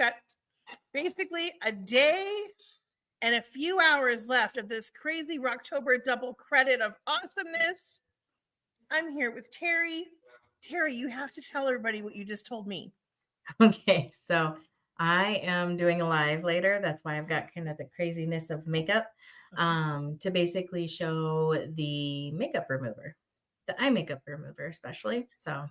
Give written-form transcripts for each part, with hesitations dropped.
got basically a day and a few hours left of this crazy Rocktober double credit of awesomeness. I'm here with Terry. Terry, you have to tell everybody what you just told me. Okay, so I am doing a live later. That's why I've got kind of the craziness of makeup to basically show the makeup remover, the eye makeup remover, especially. So,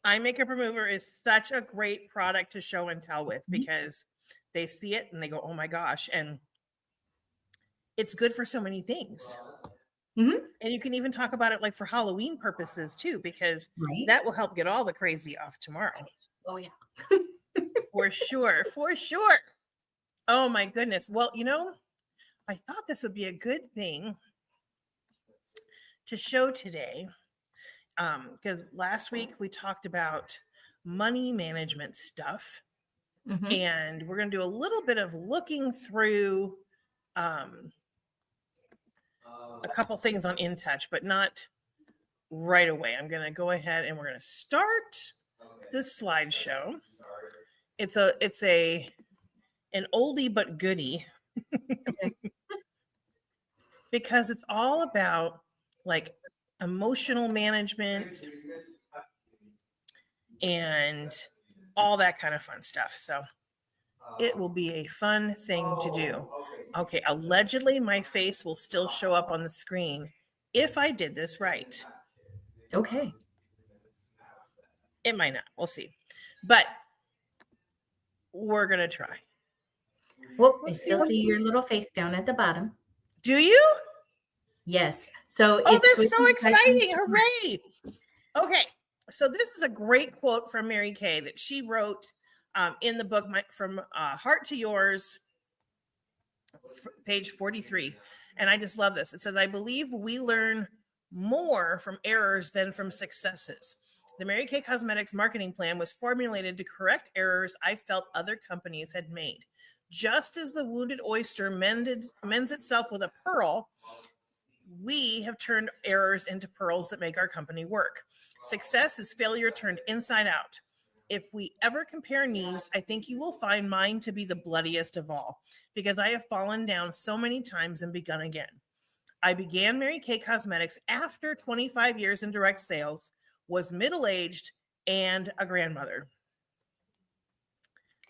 Eye makeup remover is such a great product to show and tell with because they see it and they go, oh my gosh. And it's good for so many things. mhm, And you can even talk about it like for Halloween purposes too, because right? that will help get all the crazy off tomorrow. Oh, yeah. For sure. For sure. Oh my goodness. Well, I thought this would be a good thing to show today. Because last week we talked about money management stuff. Hmm. And we're going to do a little bit of looking through a couple things on InTouch, but not right away. I'm going to go ahead and we're going to start this slideshow. It's an oldie but goodie Okay. because it's all about like emotional management and all that kind of fun stuff. So it will be a fun thing to do. Okay, allegedly my face will still show up on the screen if I did this right. Okay. It might not. We'll see. But we're going to try. Well, I Let's see still what. see your little face down at the bottom. Do you? Yes. So Oh, it's that's so switching typing. exciting. Hooray. Okay. So this is a great quote from Mary Kay that she wrote in the book From Heart to Yours, page 43. And I just love this. It says, I believe we learn more from errors than from successes. The Mary Kay Cosmetics marketing plan was formulated to correct errors I felt other companies had made. Just as the wounded oyster mends itself with a pearl, we have turned errors into pearls that make our company work. Success is failure turned inside out. If we ever compare knees, I think you will find mine to be the bloodiest of all, because I have fallen down so many times and begun again. I began Mary Kay Cosmetics after 25 years in direct sales, was middle-aged, and a grandmother.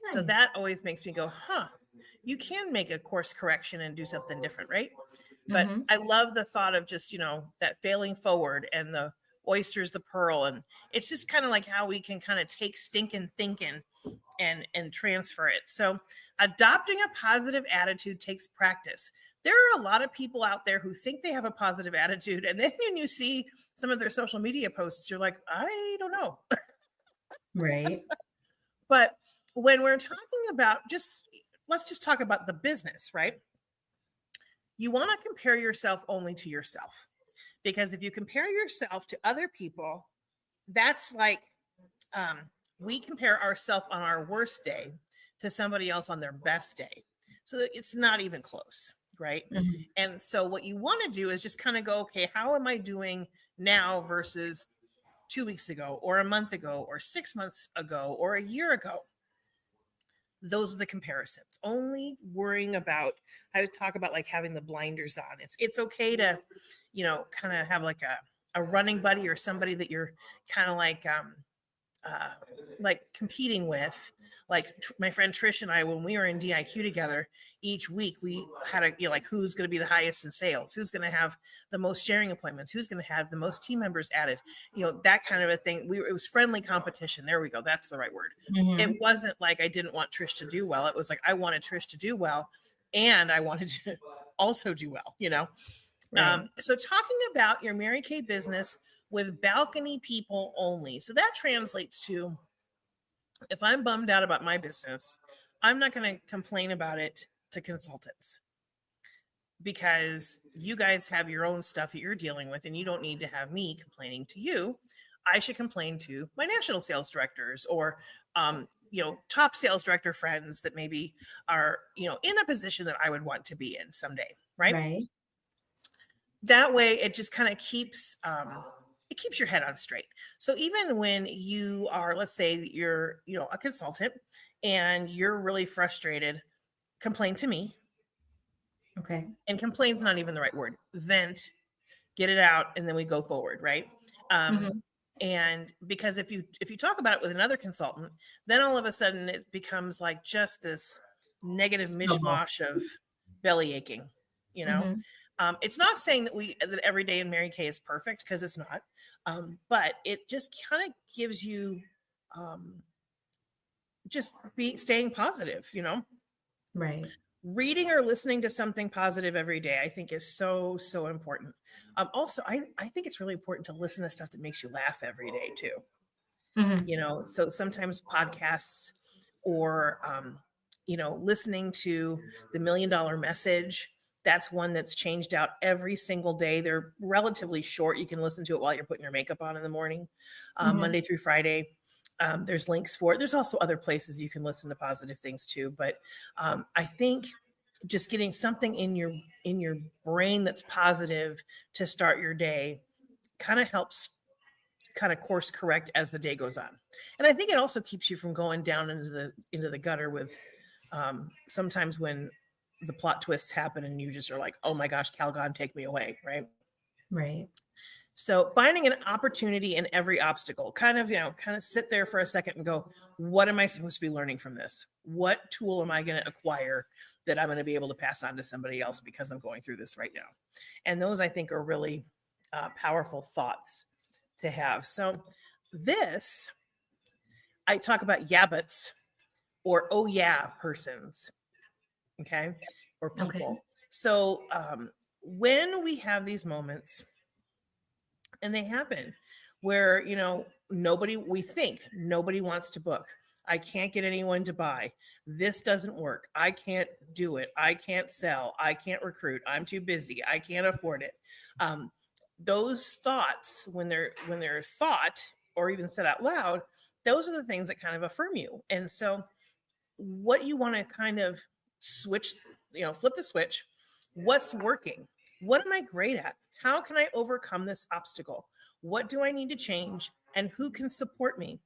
So Nice. that always makes me go, you can make a course correction and do something different, right? But Hmm. I love the thought of just, that failing forward and the oyster's the pearl. And it's just kind of like how we can kind of take stinking thinking and transfer it. So adopting a positive attitude takes practice. There are a lot of people out there who think they have a positive attitude. And then when you see some of their social media posts, you're like, I don't know. Right. But when we're talking about let's just talk about the business, right? You want to compare yourself only to yourself. Because if you compare yourself to other people, that's like we compare ourselves on our worst day to somebody else on their best day. So it's not even close, right? Hmm. And so what you want to do is just kind of go, okay, how am I doing now versus 2 weeks ago or a month ago or 6 months ago or a year ago? Those are the comparisons. Only worrying about, I would talk about like having the blinders on. It's okay to, kind of have like a running buddy or somebody that you're kind of like competing with. Like my friend Trish and I, when we were in DIQ together, each week we had like who's going to be the highest in sales, who's going to have the most sharing appointments, who's going to have the most team members added, that kind of a thing. It was friendly competition. There we go. That's the right word. Hmm. It wasn't like I didn't want Trish to do well. It was like I wanted Trish to do well, and I wanted to also do well. Right. So talking about your Mary Kay business with balcony people only. So that translates to, if I'm bummed out about my business, I'm not going to complain about it to consultants, because you guys have your own stuff that you're dealing with and you don't need to have me complaining to you. I should complain to my national sales directors or, top sales director friends that maybe are, in a position that I would want to be in someday. Right. Right. That way it just kind of keeps your head on straight. So even when you are, let's say you're, a consultant and you're really frustrated, complain to me. Okay. And complain's not even the right word. Vent, get it out, and then we go forward, right? Um, Mhm. and because if you talk about it with another consultant, then all of a sudden it becomes like just this negative Snowball. mishmash of belly aching. You know, Mhm. it's not saying that every day in Mary Kay is perfect, because it's not, but it just kind of gives you um, just be staying positive. You know, Right. reading or listening to something positive every day, I think, is so important. Also, I think it's really important to listen to stuff that makes you laugh every day too. Mhm. You know, so sometimes podcasts, or listening to the $1 Million Message. That's one that's changed out every single day. They're relatively short. You can listen to it while you're putting your makeup on in the morning, Mhm. Monday through Friday. There's links for it. There's also other places you can listen to positive things too. But I think just getting something in your brain that's positive to start your day kind of helps kind of course correct as the day goes on. And I think it also keeps you from going down into the gutter with sometimes when the plot twists happen and you just are like, oh my gosh, Calgon, take me away, right? Right. So finding an opportunity in every obstacle, kind of sit there for a second and go, what am I supposed to be learning from this? What tool am I going to acquire that I'm going to be able to pass on to somebody else because I'm going through this right now? And those, I think, are really powerful thoughts to have. So this, I talk about yabbits, or oh yeah persons, okay, or Okay. people. So when we have these moments, and they happen, where we think nobody wants to book, I can't get anyone to buy, this doesn't work, I can't do it, I can't sell, I can't recruit, I'm too busy, I can't afford it. Those thoughts, when they're thought or even said out loud, those are the things that kind of affirm you. And so what you want to kind of switch, flip the switch. What's working? What am I great at? How can I overcome this obstacle? What do I need to change? And who can support me?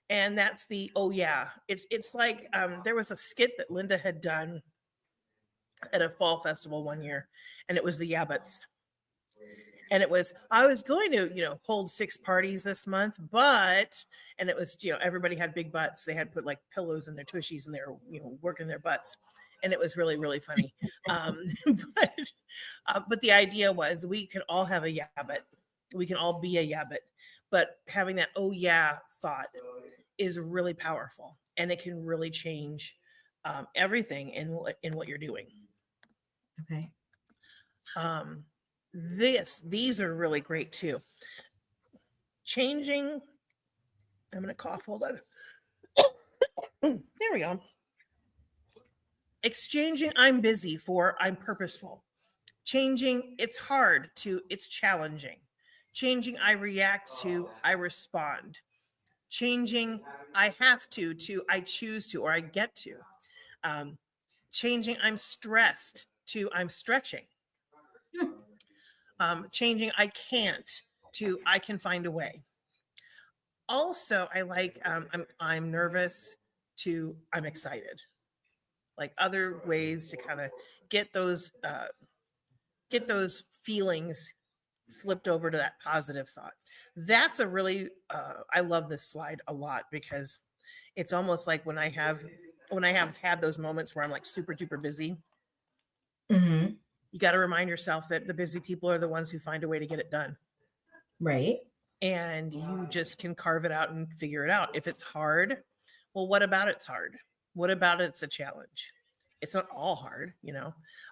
And that's the oh yeah. It's like there was a skit that Linda had done at a fall festival one year, and it was the Yabbits. And it was, I was going to hold 6 parties this month, but, and it was, everybody had big butts, they had put like pillows in their tushies and they were working their butts, and it was really really funny. um but but the idea was we can all have a yabbit, we can all be a yabbit, but having that oh yeah thought is really powerful, and it can really change everything in what you're doing. Okay. These are really great too. Changing, I'm gonna cough, hold on. There we go. Exchanging I'm busy for I'm purposeful. Changing it's hard to it's challenging. Changing I react to I respond. Changing I have to I choose to, or I get to. Um, Changing I'm stressed to I'm stretching. Hmm. Changing I can't to I can find a way. Also, I like I'm nervous to I'm excited. Like other ways to kind of get those uh, get those feelings flipped over to that positive thought. That's a really I love this slide a lot, because it's almost like when I have had those moments where I'm like super duper busy, Mhm. you got to remind yourself that the busy people are the ones who find a way to get it done. Right. And you just can carve it out and figure it out. If it's hard, well, what about it's hard? What about it's a challenge? It's not all hard,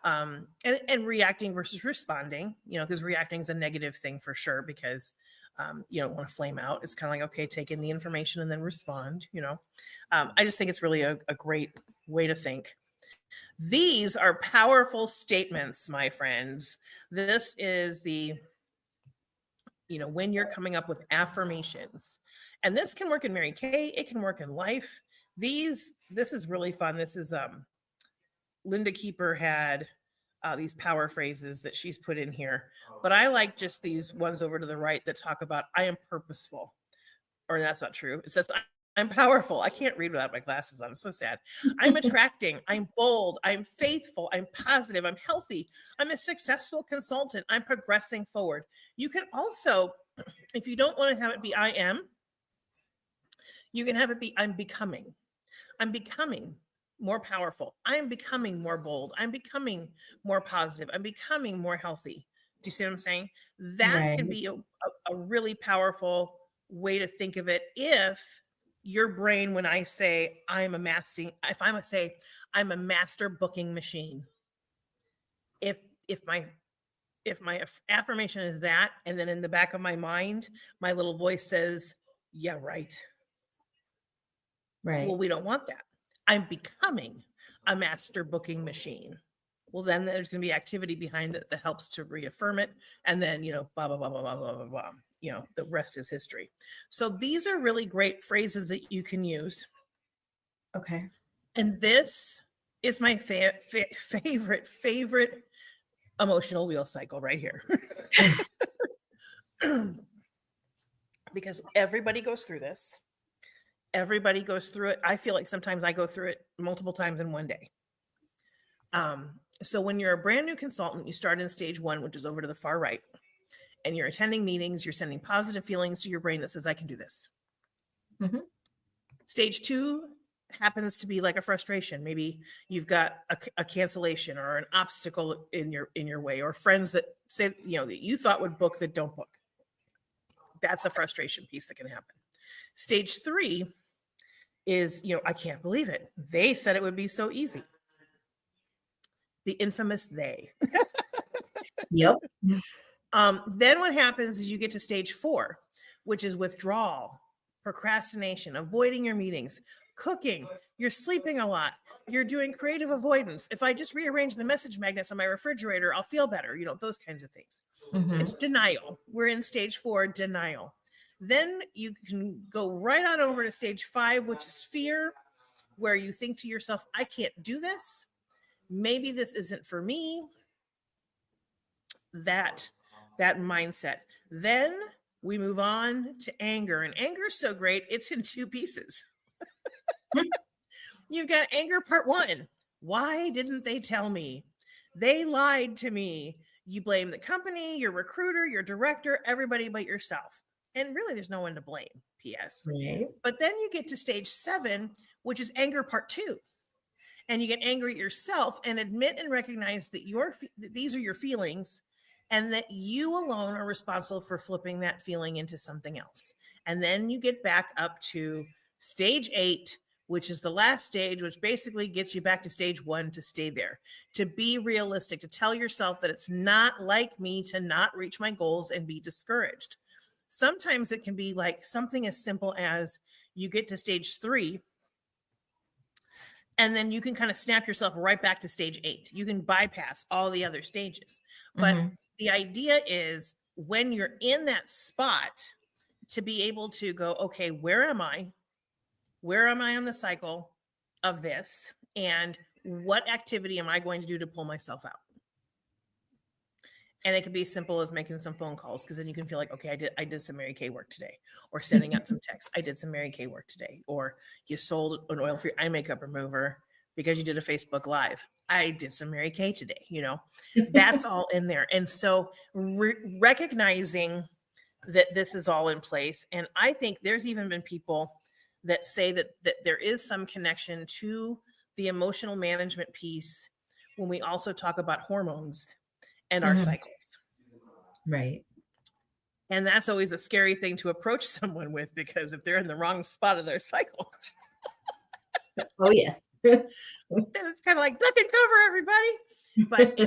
and reacting versus responding, because reacting is a negative thing for sure, because you don't want to flame out. It's kind of like, okay, take in the information and then respond. I just think it's really a great way to think. These are powerful statements, my friends. This is the when you're coming up with affirmations. And this can work in Mary Kay, it can work in life. This is really fun. This is Linda Keeper had these power phrases that she's put in here. But I like just these ones over to the right that talk about I am purposeful. Or that's not true. It says I'm powerful. I can't read without my glasses on. I'm so sad. I'm attracting. I'm bold. I'm faithful. I'm positive. I'm healthy. I'm a successful consultant. I'm progressing forward. You can also, if you don't want to have it be I am, you can have it be I'm becoming. I'm becoming more powerful. I'm becoming more bold. I'm becoming more positive. I'm becoming more healthy. Do you see what I'm saying? That Right. can be a really powerful way to think of it if your brain, when I say I'm a mastering, if I'm a say I'm a master booking machine, if if my if my affirmation is that, and then in the back of my mind, my little voice says, yeah, right. Well, Right. we don't want that. I'm becoming a master booking machine. Well, then there's going to be activity behind it that helps to reaffirm it. And then, blah, blah, blah, blah, blah, blah, blah, blah. The rest is history. So these are really great phrases that you can use. Okay. And this is my favorite emotional wheel cycle right here. Because everybody goes through this. Everybody goes through it. I feel like sometimes I go through it multiple times in one day. So when you're a brand new consultant, you start in stage 1, which is over to the far right, and you're attending meetings, you're sending positive feelings to your brain that says, I can do this. Mm-hmm. Stage 2 happens to be like a frustration. Maybe you've got a cancellation or an obstacle in your way, or friends that say, that you thought would book that don't book. That's a frustration piece that can happen. Stage 3 is, I can't believe it. They said it would be so easy. The infamous they. Yep. Then what happens is you get to stage 4, which is withdrawal, procrastination, avoiding your meetings, cooking, you're sleeping a lot, you're doing creative avoidance. If I just rearrange the message magnets on my refrigerator, I'll feel better, those kinds of things. Mm-hmm. It's denial. We're in stage 4, denial. Then you can go right on over to stage 5, which is fear, where you think to yourself, I can't do this. Maybe this isn't for me. That mindset. Then we move on to anger, and anger is so great, it's in 2 pieces. You've got anger part 1. Why didn't they tell me? They lied to me. You blame the company, your recruiter, your director, everybody but yourself. And really, there's no one to blame, PS. Right. But then you get to stage 7, which is anger part 2. And you get angry at yourself and admit and recognize that these are your feelings, and that you alone are responsible for flipping that feeling into something else. And then you get back up to stage 8, which is the last stage, which basically gets you back to stage 1 to stay there, to be realistic, to tell yourself that it's not like me to not reach my goals and be discouraged. Sometimes it can be like something as simple as you get to stage 3, and then you can kind of snap yourself right back to stage 8. You can bypass all the other stages. But Mm-hmm. the idea is, when you're in that spot, to be able to go, okay, where am I? Where am I on the cycle of this? And what activity am I going to do to pull myself out? And it can be as simple as making some phone calls, because then you can feel like, okay, I did some Mary Kay work today, or sending out some texts. I did some Mary Kay work today, or you sold an oil-free eye makeup remover because you did a Facebook Live. I did some Mary Kay today. That's all in there. And so recognizing that this is all in place. And I think there's even been people that say that there is some connection to the emotional management piece when we also talk about hormones and our Mm-hmm. cycles. Right. And that's always a scary thing to approach someone with, because if they're in the wrong spot of their cycle, Oh, yes. then it's kind of like duck and cover, everybody. But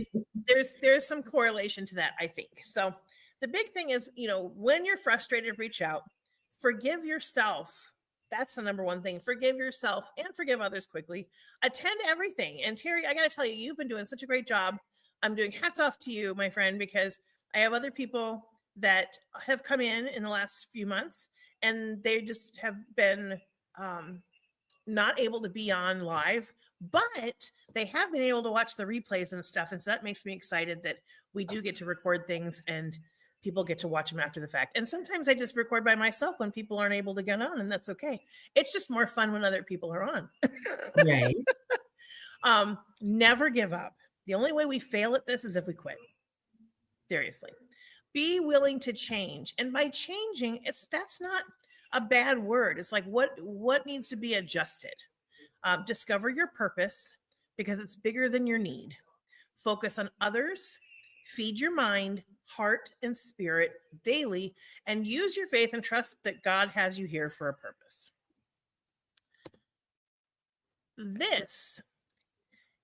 there's some correlation to that, I think. So the big thing is, when you're frustrated, reach out, forgive yourself. That's the number one thing. Forgive yourself and forgive others quickly. Attend everything. And Terry, I got to tell you, you've been doing such a great job. I'm doing hats off to you, my friend, because I have other people that have come in the last few months, and they just have been not able to be on live, but they have been able to watch the replays and stuff. And so that makes me excited that we do get to record things and people get to watch them after the fact. And sometimes I just record by myself when people aren't able to get on, and that's okay. It's just more fun when other people are on. Right. Never give up. The only way we fail at this is if we quit. Seriously. Be willing to change. And by changing, that's not a bad word. It's like what needs to be adjusted. Discover your purpose because it's bigger than your need. Focus on others, feed your mind, heart, and spirit daily, and use your faith and trust that God has you here for a purpose. This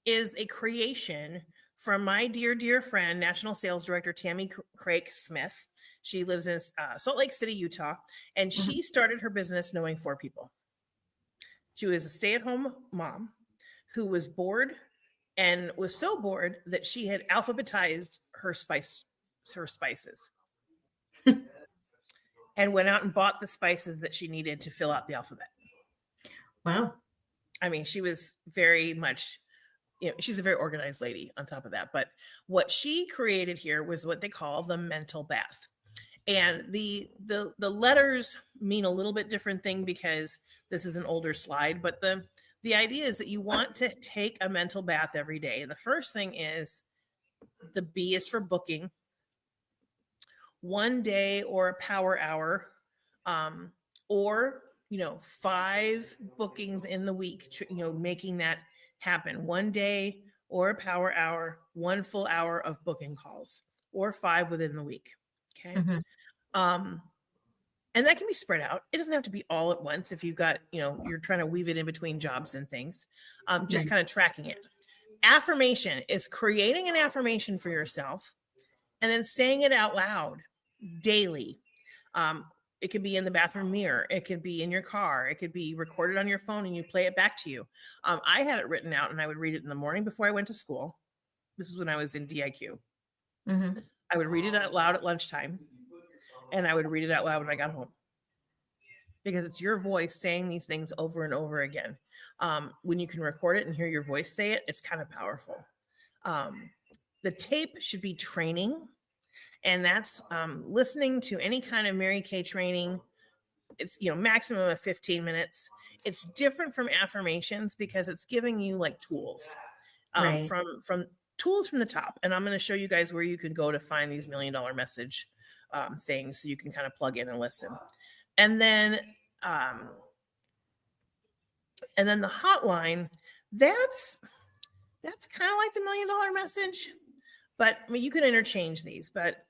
is a creation from my dear friend, National Sales Director Tammy Craik Smith. She lives in Salt Lake City, Utah, and she started her business knowing 4 people. She was a stay-at-home mom who was bored and was so bored that she had alphabetized her spices and went out and bought the spices that she needed to fill out the alphabet. Wow. I mean, she was very much, she's a very organized lady on top of that. But what she created here was what they call the mental bath. And the letters mean a little bit different thing because this is an older slide, but the idea is that you want to take a mental bath every day. The first thing is the B is for booking. 1 day or a power hour, or 5 bookings in the week, making that happen. 1 day or a power hour, 1 full hour of booking calls, or 5 within the week. Okay. And that can be spread out. It doesn't have to be all at once if you've got, you're trying to weave it in between jobs and things. Just kind of tracking it. Affirmation is creating an affirmation for yourself and then saying it out loud daily. It could be in the bathroom mirror. It could be in your car. It could be recorded on your phone and you play it back to you. I had it written out and I would read it in the morning before I went to school. This is when I was in DIQ. I would read it out loud at lunchtime and I would read it out loud when I got home. Because it's your voice saying these things over and over again. When you can record it and hear your voice say it, it's kind of powerful. The tape should be training. And that's listening to any kind of Mary Kay training. It's, maximum of 15 minutes. It's different from affirmations because it's giving you like tools from tools from the top. And I'm going to show you guys where you can go to find these $1 million message things so you can kind of plug in and listen. And then the hotline, that's kind of like the $1 million message. But I mean, you can interchange these, but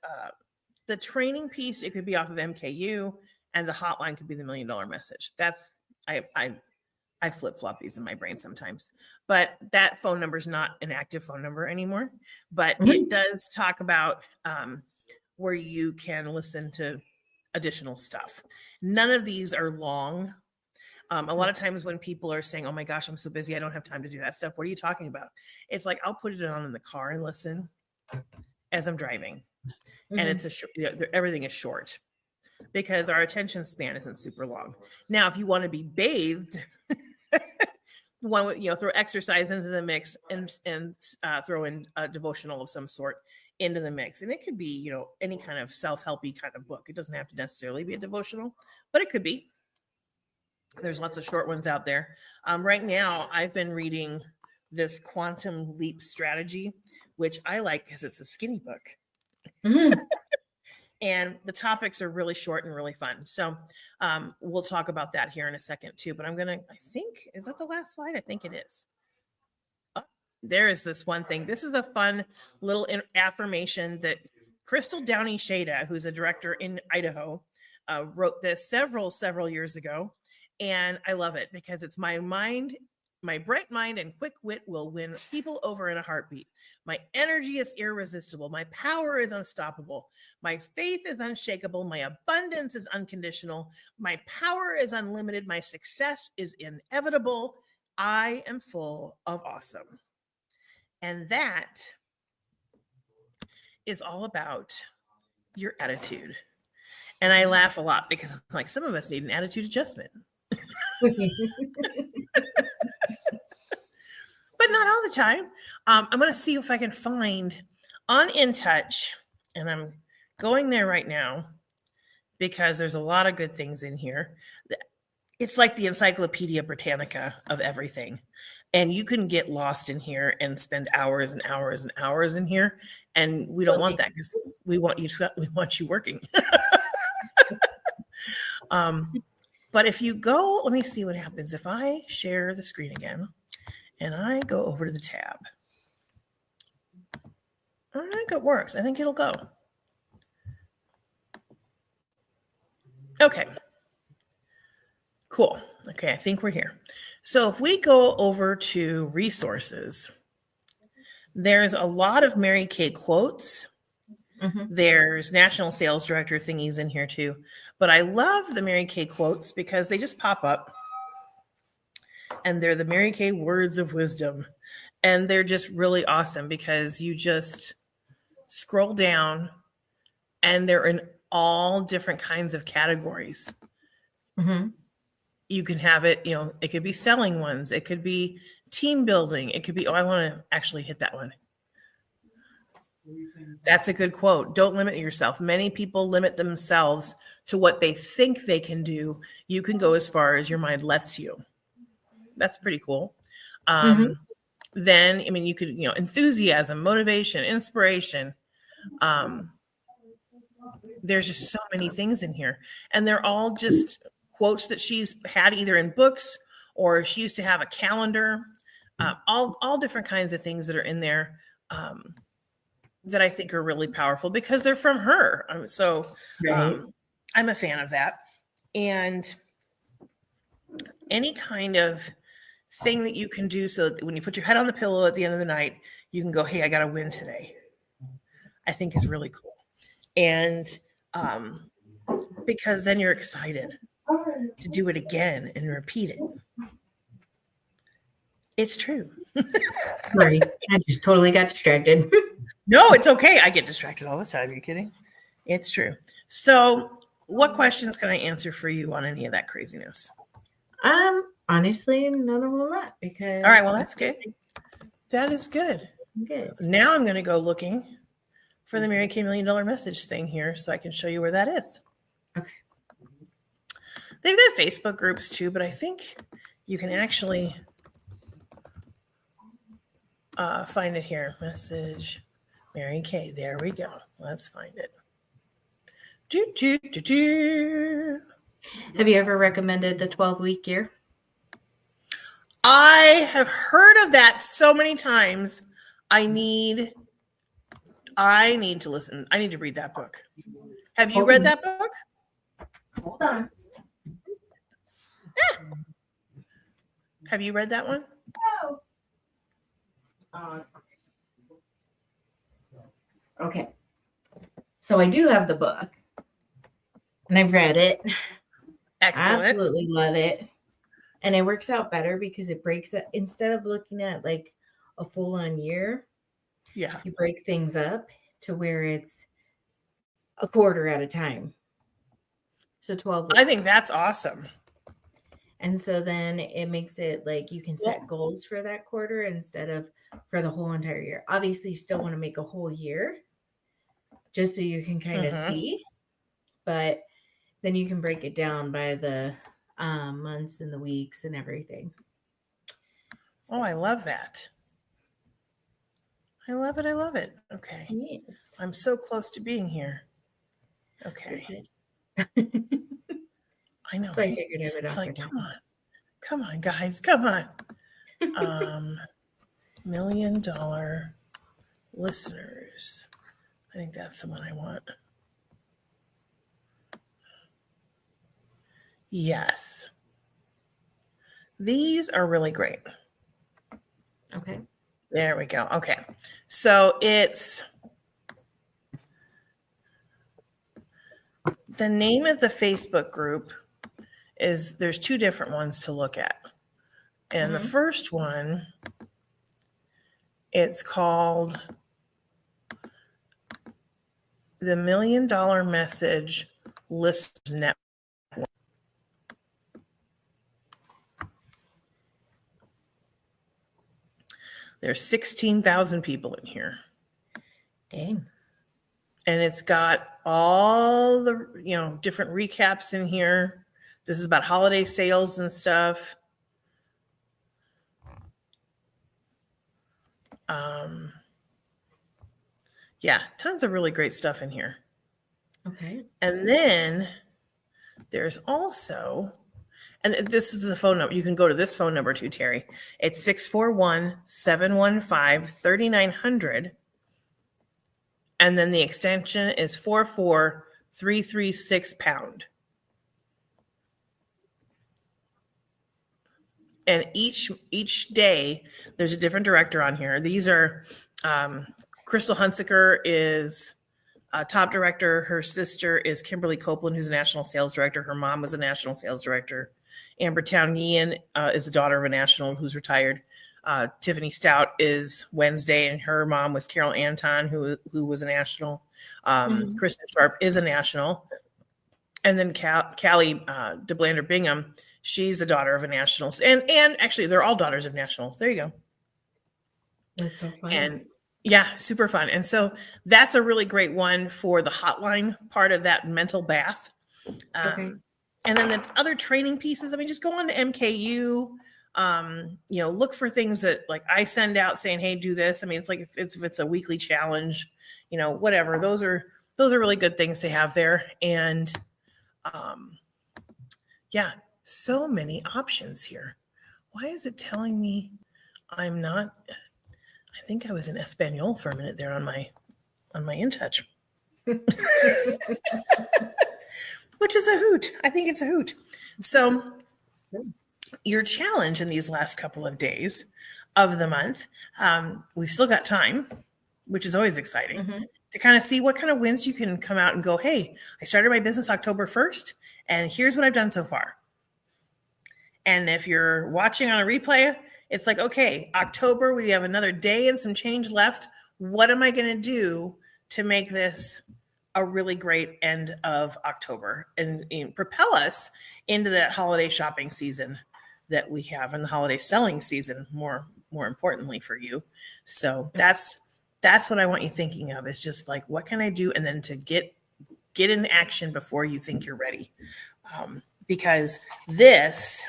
the training piece, it could be off of MKU and the hotline could be the $1 million message. That's, I flip-flop these in my brain sometimes, but that phone number is not an active phone number anymore, but it does talk about where you can listen to additional stuff. None of these are long. A lot of times when people are saying, oh my gosh, I'm so busy, I don't have time to do that stuff. What are you talking about? It's like, I'll put it on in the car and listen as I'm driving. And it's everything is short because our attention span isn't super long. Now, if you want to be bathed, throw exercise into the mix and throw in a devotional of some sort into the mix. And it could be, any kind of self-helpy kind of book. It doesn't have to necessarily be a devotional, but it could be. There's lots of short ones out there. Right now, I've been reading this Quantum Leap Strategy, which I like because it's a skinny book. And the topics are really short and really fun. So we'll talk about that here in a second too. But is that the last slide? I think it is. Oh, there is this one thing. This is a fun little affirmation that Crystal Downey Shada, who's a director in Idaho, wrote this several years ago. And I love it because it's my bright mind and quick wit will win people over in a heartbeat. My energy is irresistible. My power is unstoppable. My faith is unshakable. My abundance is unconditional. My power is unlimited. My success is inevitable. I am full of awesome. And that is all about your attitude. And I laugh a lot because I'm like, some of us need an attitude adjustment. But not all the time. I'm going to see if I can find on In Touch, and I'm going there right now because there's a lot of good things in here. It's like the Encyclopedia Britannica of everything. And you can get lost in here and spend hours and hours and hours in here. And we don't want that because we want you working. But if you go, let me see what happens. If I share the screen again and I go over to the tab, I think it works. I think it'll go. Okay. Cool. Okay, I think we're here. So if we go over to resources, there's a lot of Mary Kay quotes. There's national sales director thingies in here too. But I love the Mary Kay quotes because they just pop up. And they're the Mary Kay words of wisdom. And they're just really awesome because you just scroll down and they're in all different kinds of categories. You can have it, it could be selling ones. It could be team building. It could be, I want to actually hit that one. That's a good quote. Don't limit yourself. Many people limit themselves to what they think they can do. You can go as far as your mind lets you. That's pretty cool. Then, you could, enthusiasm, motivation, inspiration. There's just so many things in here. And they're all just quotes that she's had either in books or she used to have a calendar. All different kinds of things that are in there that I think are really powerful because they're from her. I'm a fan of that. And any kind of thing that you can do so that when you put your head on the pillow at the end of the night, you can go, hey, I got to win today. I think is really cool. And because then you're excited to do it again and repeat it. It's true. Right. I just totally got distracted. No, it's okay. I get distracted all the time. Are you kidding? It's true. So what questions can I answer for you on any of that craziness? Honestly, none of them not because. All right. Well, that's good. That is good. Good. Now I'm going to go looking for the Mary Kay $1 Million Message thing here so I can show you where that is. Okay. They've got Facebook groups too, but I think you can actually find it here. Message Mary Kay. There we go. Let's find it. Have you ever recommended the 12-week year? I have heard of that so many times. I need to listen. I need to read that book. Have you read that book? Hold on. Yeah. Have you read that one? No. Okay. So I do have the book. And I've read it. Excellent. I absolutely love it. And it works out better because it breaks it instead of looking at like a full-on year. Yeah. You break things up to where it's a quarter at a time. So 12 weeks. I think that's awesome. And so then it makes it like you can set goals for that quarter instead of for the whole entire year. Obviously, you still want to make a whole year just so you can kind of see. But then you can break it down by the months and the weeks and everything. So. Oh, I love that. I love it. I love it. Okay. Yes. I'm so close to being here. Okay. I know. So right? I figured I would it's like, that. come on, guys, come on. $1 million listeners. I think that's the one I want. Yes. These are really great. Okay. There we go. Okay. So it's the name of the Facebook group is there's two different ones to look at. And the first one, it's called the $1 Million Message List Network. There's 16,000 people in here. Dang. And it's got all the, different recaps in here. This is about holiday sales and stuff. Yeah, tons of really great stuff in here. Okay. And then there's also, and this is the phone number. You can go to this phone number too, Terry. It's 641-715-3900. And then the extension is 44336#. And each day there's a different director on here. These are Crystal Hunsaker is top director. Her sister is Kimberly Copeland, who's a national sales director. Her mom was a national sales director. Amber Town-Guillen is the daughter of a national who's retired. Tiffany Stout is Wednesday, and her mom was Carol Anton, who was a national. Kristen Sharp is a national. And then Callie DeBlander Bingham, she's the daughter of a national. And actually, they're all daughters of nationals. There you go. That's so fun. And yeah, super fun. And so that's a really great one for the hotline part of that mental bath. Okay. And then the other training pieces, I mean, just go on to MKU, look for things that like I send out saying, hey, do this. I mean, it's like if it's a weekly challenge, whatever. Those are really good things to have there. And yeah, so many options here. Why is it telling me I'm not? I think I was in Espanol for a minute there on my InTouch. Which is a hoot. I think it's a hoot. So your challenge in these last couple of days of the month, we've still got time, which is always exciting, to kind of see what kind of wins you can come out and go, hey, I started my business October 1st, and here's what I've done so far. And if you're watching on a replay, it's like, okay, October, we have another day and some change left. What am I going to do to make this a really great end of October and propel us into that holiday shopping season that we have, and the holiday selling season, more importantly for you. So that's what I want you thinking of, is just like, what can I do? And then to get in action before you think you're ready. Because this,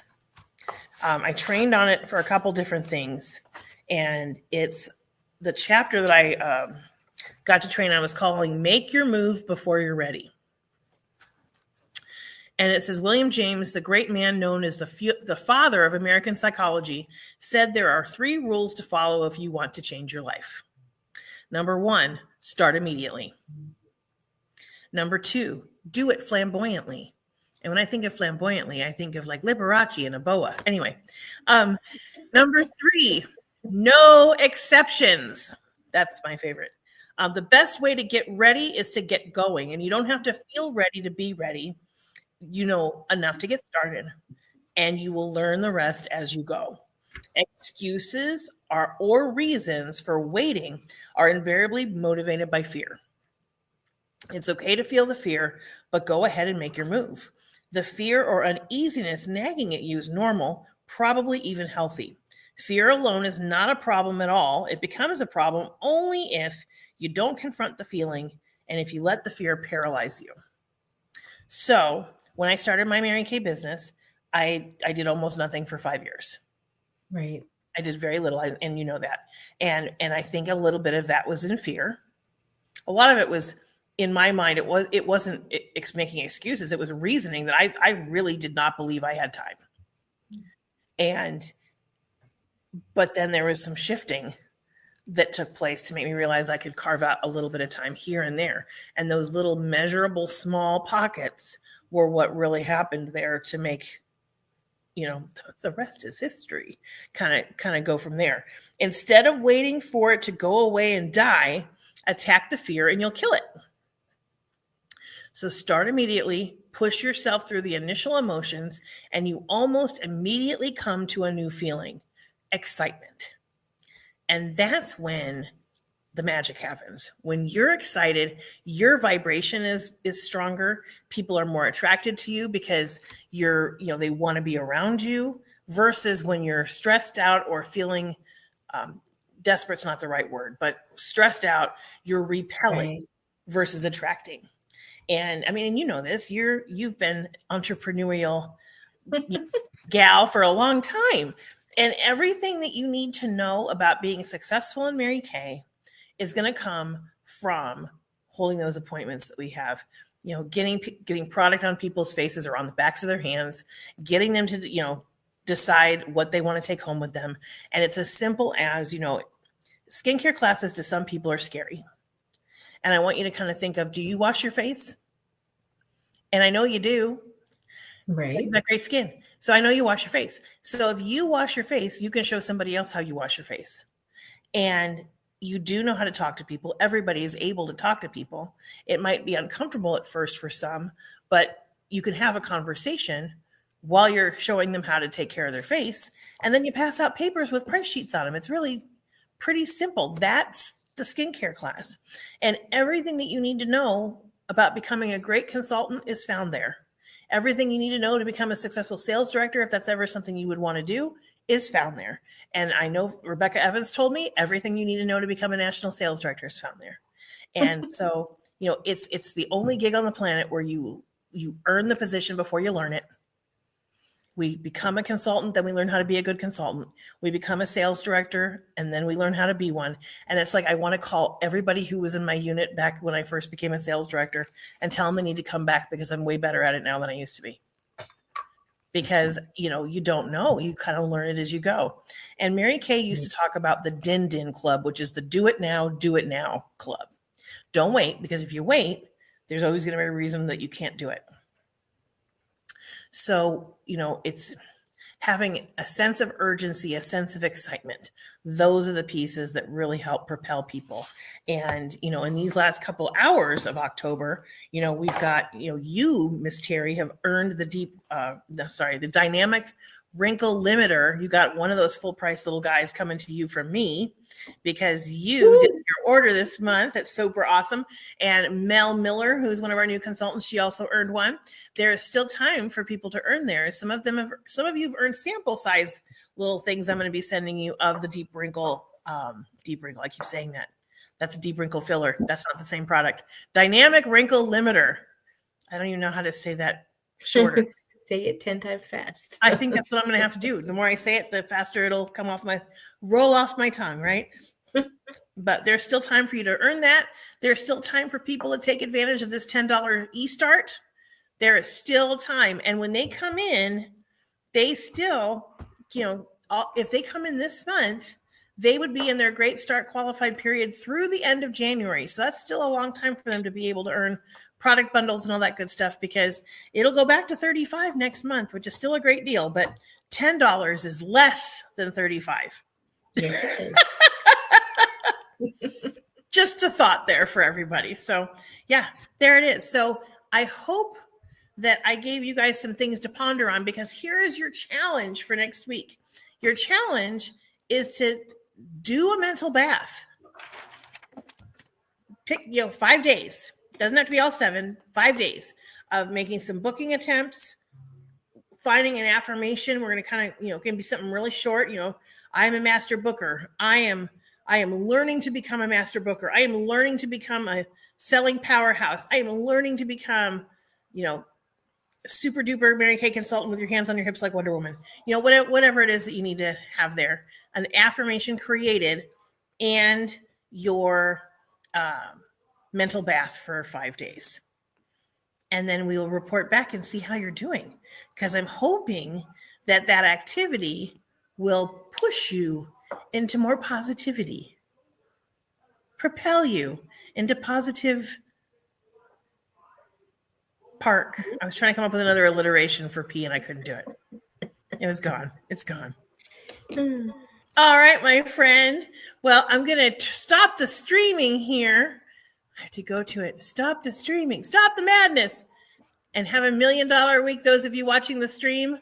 I trained on it for a couple different things, and it's the chapter that I got to train on was calling Make Your Move Before You're Ready. And it says, William James, the great man known as the father of American psychology, said there are 3 rules to follow if you want to change your life. Number 1, start immediately. Number 2, do it flamboyantly. And when I think of flamboyantly, I think of like Liberace and a boa. Anyway, number 3, no exceptions. That's my favorite. The best way to get ready is to get going. And you don't have to feel ready to be ready. You know enough to get started. And you will learn the rest as you go. Excuses or reasons for waiting are invariably motivated by fear. It's okay to feel the fear, but go ahead and make your move. The fear or uneasiness nagging at you is normal, probably even healthy. Fear alone is not a problem at all. It becomes a problem only if you don't confront the feeling and if you let the fear paralyze you. So when I started my Mary Kay business, I did almost nothing for 5 years. Right. I did very little, and you know that. And I think a little bit of that was in fear. A lot of it was in my mind. It wasn't making excuses. It was reasoning that I really did not believe I had time. But then there was some shifting that took place to make me realize I could carve out a little bit of time here and there. And those little measurable small pockets were what really happened there to make, the rest is history, kind of go from there. Instead of waiting for it to go away and die, attack the fear and you'll kill it. So start immediately, push yourself through the initial emotions, and you almost immediately come to a new feeling, excitement. And that's when the magic happens. When you're excited, your vibration is stronger. People are more attracted to you because they want to be around you, versus when you're stressed out or feeling desperate's not the right word, but stressed out, you're repelling. Right. versus attracting. And I mean, and you know this, you've been entrepreneurial gal for a long time. And everything that you need to know about being successful in Mary Kay is going to come from holding those appointments that we have. You know, getting product on people's faces or on the backs of their hands, getting them to, you know, decide what they want to take home with them. And it's as simple as, you know, skincare classes to some people are scary. And I want you to kind of think of, do you wash your face? And I know you do. Right. You've got great skin. So I know you wash your face. So if you wash your face, you can show somebody else how you wash your face. And you do know how to talk to people. Everybody is able to talk to people. It might be uncomfortable at first for some, but you can have a conversation while you're showing them how to take care of their face. And then you pass out papers with price sheets on them. It's really pretty simple. That's the skincare class. And everything that you need to know about becoming a great consultant is found there. Everything you need to know to become a successful sales director, if that's ever something you would want to do, is found there. And I know Rebecca Evans told me everything you need to know to become a national sales director is found there. And so, you know, it's the only gig on the planet where you earn the position before you learn it. We become a consultant, then we learn how to be a good consultant. We become a sales director, and then we learn how to be one. And it's like, I want to call everybody who was in my unit back when I first became a sales director and tell them they need to come back because I'm way better at it now than I used to be. Because, you know, you don't know. You kind of learn it as you go. And Mary Kay used to talk about the Din Din Club, which is the do it now club. Don't wait, because if you wait, there's always going to be a reason that you can't do it. So, you know, it's having a sense of urgency, a sense of excitement. Those are the pieces that really help propel people. And, you know, in these last couple hours of October, you know, we've got, you know, you, Miss Terry, have earned the dynamic wrinkle limiter. You got one of those full price little guys coming to you from me because you did your order this month. That's super awesome. And Mel Miller, who's one of our new consultants, she also earned one. There is still time for people to earn theirs. Some of you have earned sample size little things I'm going to be sending you of the deep wrinkle. I keep saying that. That's a deep wrinkle filler. That's not the same product. Dynamic wrinkle limiter. I don't even know how to say that shorter. Say it 10 times fast. I think that's what I'm going to have to do. The more I say it, the faster it'll roll off my tongue, right? But there's still time for you to earn that. There's still time for people to take advantage of this $10 e-start. There is still time. And when they come in, they still, you know, if they come in this month, they would be in their great start qualified period through the end of January. So that's still a long time for them to be able to earn product bundles and all that good stuff, because it'll go back to $35 next month, which is still a great deal, but $10 is less than $35. Yes. Just a thought there for everybody. So yeah, there it is. So I hope that I gave you guys some things to ponder on, because here is your challenge for next week. Your challenge is to do a mental bath. Pick, 5 days. Doesn't have to be all 7, 5 days of making some booking attempts, finding an affirmation. We're going to kind of, can be something really short. I am a master booker. I am learning to become a master booker. I am learning to become a selling powerhouse. I am learning to become, super duper Mary Kay consultant with your hands on your hips like Wonder Woman. Whatever it is that you need to have there, an affirmation created, and your mental bath for 5 days. And then we will report back and see how you're doing, because I'm hoping that activity will push you into more positivity, propel you into positive park. I was trying to come up with another alliteration for P and I couldn't do it. It was gone. It's gone. All right, my friend. Well, I'm going to stop the streaming here. I have to go to it. Stop the streaming. Stop the madness. And have $1 million week, those of you watching the stream.